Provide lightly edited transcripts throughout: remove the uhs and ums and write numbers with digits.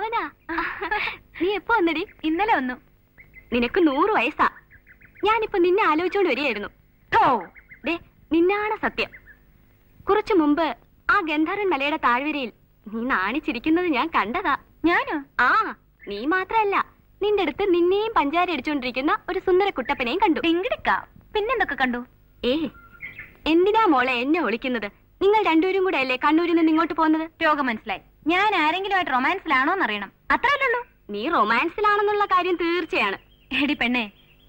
ഭാവന, നീ എപ്പോ വന്നടി? ഇന്നലെ വന്നു. നിനക്ക് 100 വയസ്സാ. ഞാനിപ്പോ നിന്നെ ആലോചിച്ചോണ്ട് വരികയായിരുന്നു. നിന്നാണ് സത്യം. കുറച്ചു മുമ്പ് ആ ഗന്ധർവൻ മലയുടെ താഴ്വരയിൽ നീ നാണിച്ചിരിക്കുന്നത് ഞാൻ കണ്ടതാ. ഞാനോ? ആ, നീ മാത്രല്ല, നിന്റെ അടുത്ത് നിന്നെയും പഞ്ചാര അടിച്ചോണ്ടിരിക്കുന്ന ഒരു സുന്ദര കുട്ടപ്പനെയും കണ്ടു. പിന്നെന്തൊക്കെ കണ്ടു? എന്തിനാ മോളെ എന്നെ ഒളിക്കുന്നത്? നിങ്ങൾ രണ്ടുപേരും കൂടെ അല്ലേ കണ്ണൂരിൽ നിന്ന് ഇങ്ങോട്ട് പോകുന്നത്? രോഗം മനസ്സിലായി. ഞാൻ ആരെങ്കിലും ആയിട്ട് റൊമാൻസിലാണോന്ന് അറിയണം, അത്രയല്ലുള്ളൂ. നീ റൊമാൻസിലാണെന്നുള്ള കാര്യം തീർച്ചയാണ്. എടി പെണ്ണെ,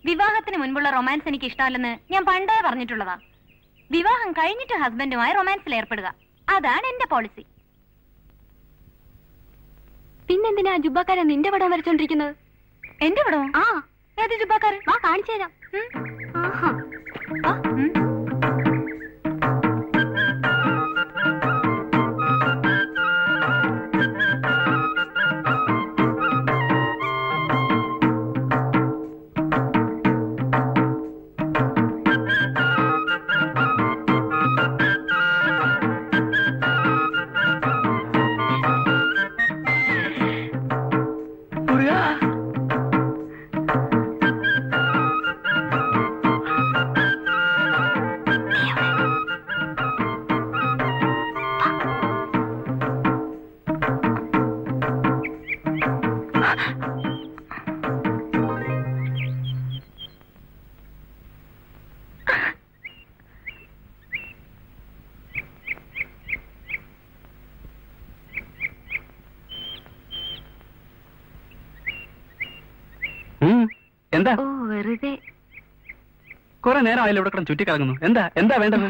വിവാഹത്തിന് മുൻപുള്ള റൊമാൻസ് എനിക്ക് ഇഷ്ടമല്ലെന്ന് ഞാൻ പണ്ടേ പറഞ്ഞിട്ടുള്ളതാ. വിവാഹം കഴിഞ്ഞിട്ട് ഹസ്ബൻഡുമായി റൊമാൻസിൽ ഏർപ്പെടുക, അതാണ് എന്റെ പോളിസി. പിന്നെന്തിനാ ജുബക്കാരൻ നിന്റെ പടം വരച്ചോണ്ടിരിക്കുന്നത്? എന്റെ പടം? ആ. ഏത് ജുബക്കാരൻ? ആ, കാണിച്ചു തരാം. എന്താ? ഓ, വെറുതെ. കുറെ നേരം ആയാലും ഇവിടെ കിടന്ന് ചുറ്റിക്കറങ്ങുന്നു. എന്താ വേണ്ടത്?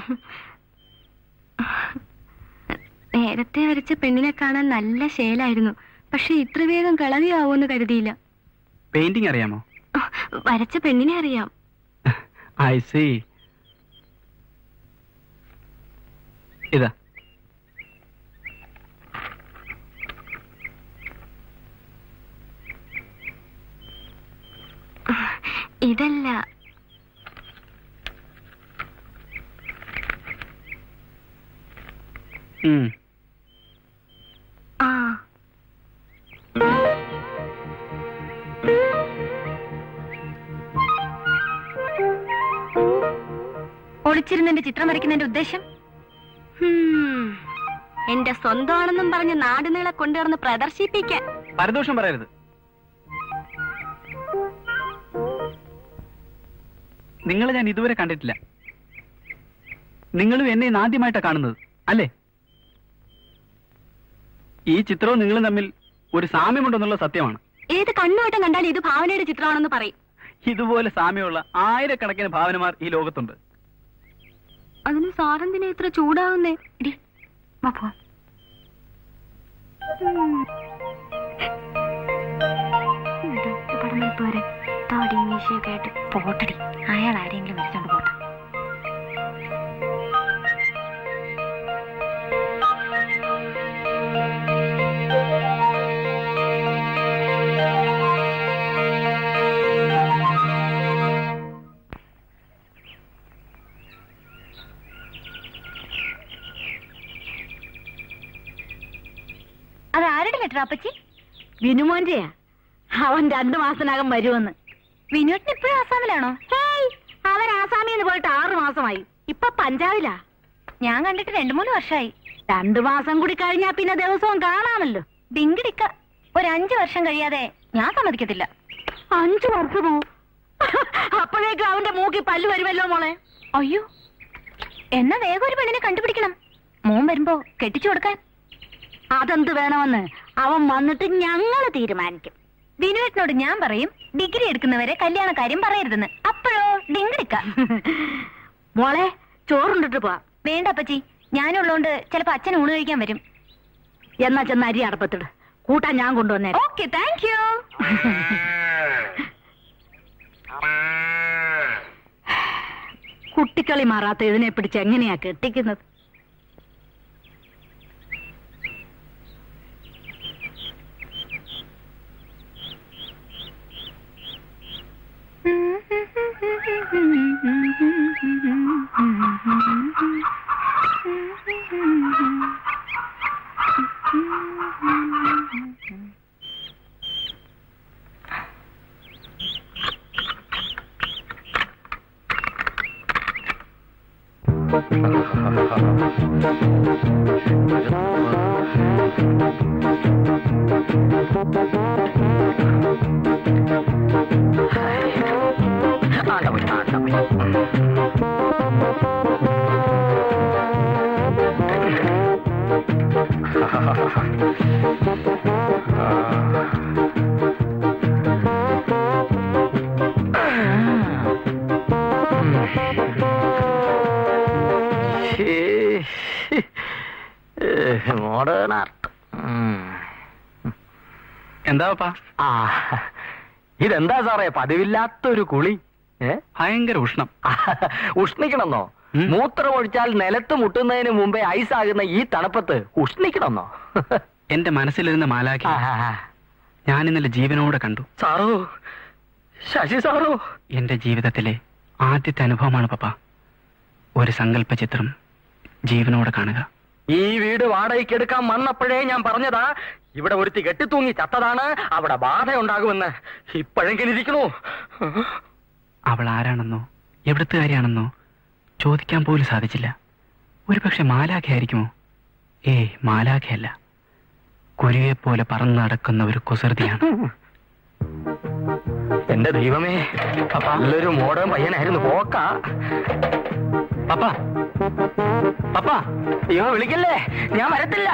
നേരത്തെ വരച്ച പെണ്ണിനെ കാണാൻ നല്ല ശേലായിരുന്നു. പക്ഷെ ഇത്ര വേഗം കളവിയാവോന്ന് കരുതിയില്ല. പെയിന്റിംഗ് അറിയാമോ? വരച്ച പെണ്ണിനെ അറിയാം. I see. ഇതാ. ഇതല്ല. ആ, ഒളിച്ചിരുന്നെന്റെ ചിത്രം വരയ്ക്കുന്നതിന്റെ ഉദ്ദേശം? എന്റെ സ്വന്തമാണെന്നും പറഞ്ഞ് നാടുനീളെ കൊണ്ടുവന്ന് പ്രദർശിപ്പിക്കാൻ. പരദോഷം പറയരുത്. നിങ്ങളെ ഞാൻ ഇതുവരെ കണ്ടിട്ടില്ല. നിങ്ങളും എന്നെ ആദ്യമായിട്ടാണ് കാണുന്നത് അല്ലേ? ഈ ചിത്രവും നിങ്ങളും തമ്മിൽ ഒരു സാമ്യമുണ്ടെന്നുള്ള സത്യമാണ്. ഏത് കണ്ണുവട്ടം കണ്ടാലും ഇത് ഭാവനയുടെ ചിത്രമാണെന്ന് പറയും. ഇതുപോലെ സാമ്യമുള്ള ആയിരക്കണക്കിന് ഭാവനമാർ ഈ ലോകത്തുണ്ട്. അതിന് സാറെന്തിനാ ഇത്ര ചൂടാവുന്നേ? പോരെ, താടി മീശയൊക്കെ ആയിട്ട്. പോട്ടടി, അയാൾ ആരെങ്കിലും വരച്ചോണ്ട് പോട്ടെ. അത് ആരുടെ ലെറ്റർ അപ്പച്ചി? വിനുമോന്റെയാ. അവൻ 2 മാസത്തിനകം വരുമെന്ന്. വിനുവേട്ടൻ ഇപ്പോഴും ആസാമിലാണോ? അവൻ ആസാമിന്ന് പോയിട്ട് 6 മാസമായി. ഇപ്പൊ പഞ്ചാബിലാ. ഞാൻ കണ്ടിട്ട് 2-3 വർഷമായി. 2 മാസം കൂടി കഴിഞ്ഞാ പിന്നെ ദിവസവും കാണാമല്ലോ. ഡിങ്കിടിക്ക. ഒരു 5 വർഷം കഴിയാതെ ഞാൻ സമ്മതിക്കത്തില്ല. 5 വർഷമോ? അപ്പോഴേക്കും അവന്റെ മൂക്കി പല്ല് വരുമല്ലോ മോളെ. അയ്യോ, എന്നാ വേഗം ഒരു പെണ്ണിനെ കണ്ടുപിടിക്കണം. മോൻ വരുമ്പോ കെട്ടിച്ചു കൊടുക്കാൻ. അതെന്ത് വേണമെന്ന് അവൻ വന്നിട്ട് ഞങ്ങള് തീരുമാനിക്കും. വിനുവേട്ടനോട് ഞാൻ പറയും ഡിഗ്രി എടുക്കുന്നവരെ കല്യാണ കാര്യം പറയരുതെന്ന്. അപ്പോഴോ ഡിങ്കിടിക്ക. മോളെ, ചോറുണ്ടിട്ട് പോവാ. വേണ്ട അപ്പച്ചി, ഞാനുള്ളോണ്ട് ചിലപ്പോ അച്ഛൻ ഊണ് കഴിക്കാൻ വരും. എന്നാ ചെന്ന് അരി അടപ്പത്തിട്. കൂട്ടാൻ ഞാൻ കൊണ്ടുവന്നേരം. Okay, thank you. കുട്ടിക്കളി മാറാത്ത ഇതിനെ പിടിച്ച് എങ്ങനെയാ കെട്ടിക്കുന്നത്? Modern art. എന്താ പപ്പാ? ഇതെന്താ സാറേ പതിവില്ലാത്തൊരു കുളി? ഭയങ്കര ഉഷ്ണം. ഉഷ്ണിക്കണമെന്നോ? മൂത്രമൊഴിച്ചാൽ നിലത്ത് മുട്ടുന്നതിന് മുമ്പേ ഐസാകുന്ന ഈ തണുപ്പത്ത് ഉഷ്ണിക്കണമെന്നോ? എന്റെ മനസ്സിലിരുന്ന മാലാഖി ഞാൻ ഇന്നലെ ജീവനോടെ കണ്ടു. സാറോ, ശശി സാറോ, എന്റെ ജീവിതത്തിലെ ആദ്യത്തെ അനുഭവമാണ് പപ്പ ഒരു സങ്കല്പ ചിത്രം ജീവനോടെ കാണുക. ഈ വീട് വാടകയ്ക്ക് എടുക്കാൻ വന്നപ്പോഴേ ഞാൻ പറഞ്ഞതാ, ഇവിടെ ഒരുത്തി കെട്ടിത്തൂങ്ങി ചത്തതാണ്, അവിടെ ബാധയുണ്ടാകുമെന്ന്. ഇപ്പോഴെങ്കിലും ഇരിക്കണു. അവൾ ആരാണെന്നോ എവിടുത്തുകാരിയാണെന്നോ ചോദിക്കാൻ പോലും സാധിച്ചില്ല. ഒരുപക്ഷെ മാലാഖയായിരിക്കുമോ? മാലാഖയല്ല, കുരുവെ പോലെ പറന്നു നടക്കുന്ന ഒരു കുസൃതിയാണ്. എന്റെ ദൈവമേ, നല്ലൊരു മോഡേൺ പയ്യനായിരുന്നു. പോക്ക പപ്പ, പപ്പ, അയ്യോ വിളിക്കല്ലേ, ഞാൻ വരത്തില്ല.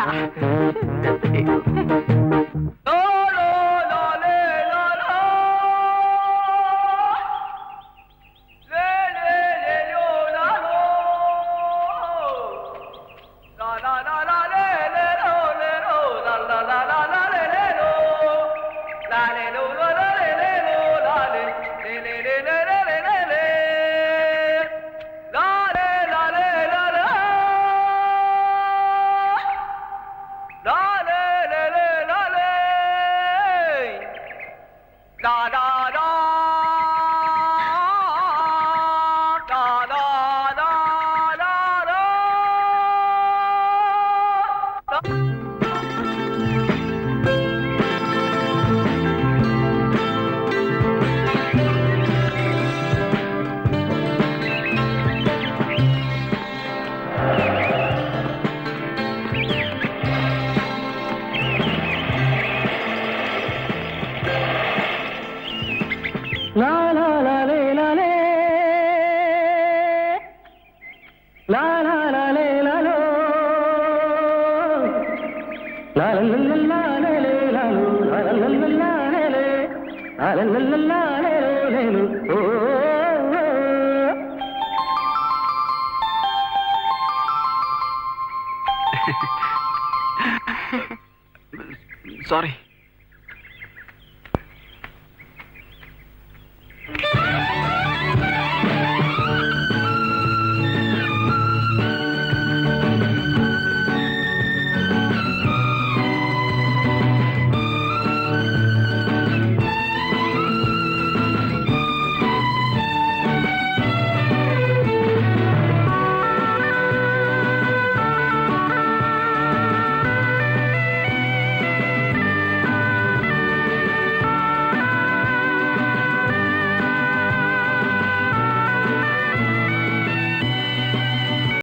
സോറി.